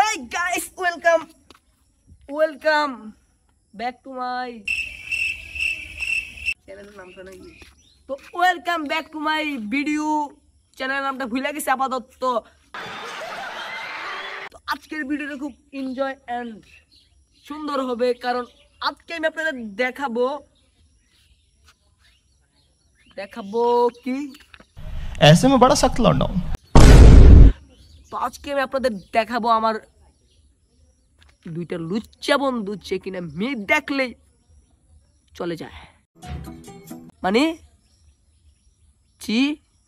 Hi guys, welcome back to my channel নামটা নাকি তো welcome back to my video channel নামটা ভুলে গেছি আপাতত তো আজকের ভিডিওটা খুব এনজয় এন্ড সুন্দর হবে কারণ আজকে আমি আপনাদের দেখাবো কি ऐसे में बड़ा सख्त लौंडा हूं তো আজকে আমি আপনাদের দেখাবো আমার দুইটা লুচ্চা বন্ধু যে কিনা মেয়ে দেখলেই চলে যায় মানে চি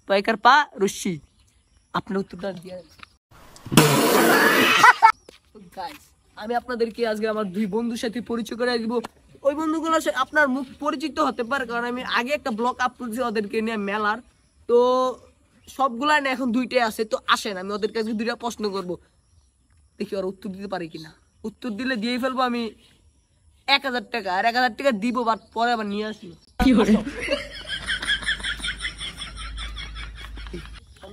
পাইকার পা রুশি আপনার উত্তরটা দিয়ে গাইস আমি আপনাদেরকে আজকে আমার দুই বন্ধুর সাথে পরিচয় করে দিব ওই বন্ধুগুলোর সাথে আপনার মুখ পরিচিত হতে পারে কারণ আমি আগে একটা ব্লগ আপলোড দিয়েছি ওদেরকে নিয়ে মেলার তো সবগুলা না এখন দুইটাই আছে তো আসেন আমি ওদের কাছে দুইটা প্রশ্ন করব দেখি ওরা উত্তর দিতে পারে কিনা উত্তর দিলে দিয়ে ফেলবো আমি 1000 টাকা আর 1000 টাকা দিব বাট পরে আবার নিয়ে আসবো কি করে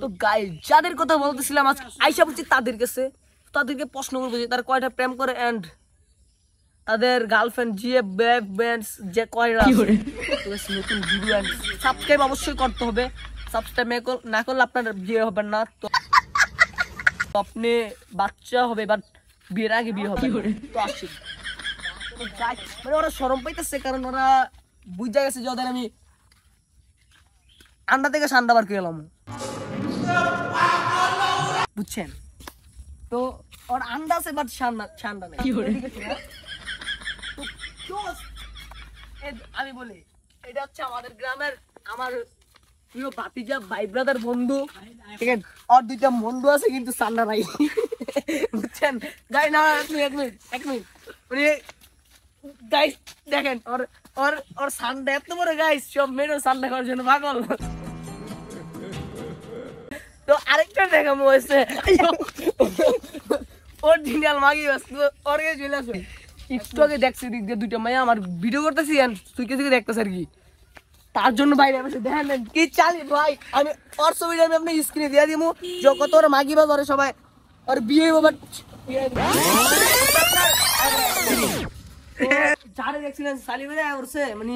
তো গাইস যাদের কথা বলতেছিলাম আজ আইসা বলছি তাদের কাছে তাদেরকে প্রশ্ন করবো যে তারা কয়টা প্রেম করে এন্ড তাদের গার্লফ্রেন্ড জিএফ ব্যান্ডস যে কয়টা নতুন ভিডিও এন্ড সাবস্ক্রাইব অবশ্যই করতে হবে সাবস্ক্রাইব না করলে আপনার বিয়ে হবে না তো আপনি বাচ্চা হবে বাট বিয়ের আগে বিয়ে হবে তো আসি মানে ওরা শরম পাইতেছে কারণ ওরা বুঝা গেছে যে ওদের আমি আন্ডা থেকে সান্ডা বার করে এলাম বুঝছেন তো ওর আন্ডা আছে বাট সান্ডা নেই আমি বলি এটা হচ্ছে আমাদের গ্রামের আমার প্রিয় ভাতিজা ভাই ব্রাদার বন্ধু ঠিক আছে আর দুইটা বন্ধু আছে কিন্তু সান্ডা নাই বুঝছেন গাই না এক মিনিট মানে গাইস দেখেন ওর সান্ডা এত বড় গাইস সব মেয়ের সান্ডা করার জন্য পাগল তো আরেকটা দেখাবো হয়েছে অরিজিনাল মাগি ওর কাছে চলে আসবে একটু আগে দেখছি দিক দিয়ে দুইটা মাইয়া আমার ভিডিও করতেছি তুই কিছু দেখতেছি আর কি তার জন্য বাইরে বসে দেখেন কি চালি ভাই আমি ওর ছবিটা আমি আপনি স্ক্রিনে দিয়ে দিব যত ওর মাগি বা ধরে সবাই আর বিয়ে বাবা যারা দেখছিলেন সালিমেরা ওরছে মানে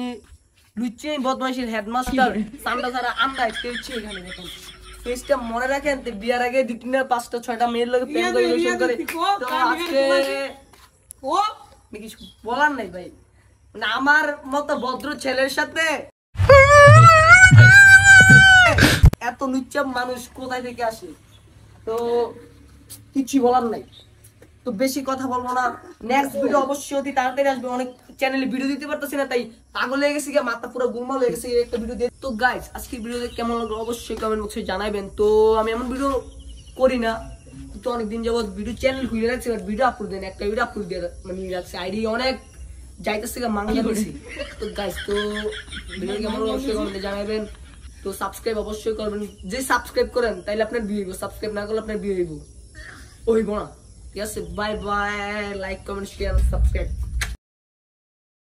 লুচ্চে বদমাইশের হেডমাস্টার সান্ডা সারা আমরা খেলছি এখানে দেখেন ফেসটা মনে রাখেন বিয়ার আগে 2-5-6টা মেয়ের লোকে প্রেম করে রিলেশন করে তো আজকে ও কিছু বলার নাই ভাই মানে আমার মতো ভদ্র ছেলের সাথে এত লুচ্চা মানুষ কোথায় থেকে আসে তো কিছু বলার নাই তো বেশি কথা বলবো না নেক্সট ভিডিও অবশ্যই অতি তাড়াতাড়ি আসবে অনেক চ্যানেলে ভিডিও দিতে পারতেছি না তাই পাগল হয়ে গেছি মাথা পুরো গোলমাল হয়ে গেছে একটা ভিডিও দিয়ে তো গাইস আজকের ভিডিওতে কেমন লাগলো অবশ্যই কমেন্ট বক্সে জানাবেন তো আমি এমন ভিডিও করি না তো অনেকদিন যাবত ভিডিও চ্যানেল খুলে রাখছি বাট ভিডিও আপলোড দেন একটা ভিডিও আপলোড দিয়ে মানে রাখছি আইডি অনেক যাইতেছে মাংলা দিছি তো গাইস তো ভিডিও কেমন লাগলো অবশ্যই কমেন্টে জানাবেন তো সাবস্ক্রাইব অবশ্যই করবেন যে সাবস্ক্রাইব করেন তাইলে আপনার বিয়ে হইব সাবস্ক্রাইব না করলে আপনার বিয়ে হইব ওইব না ঠিক আছে bye bye like comment share subscribe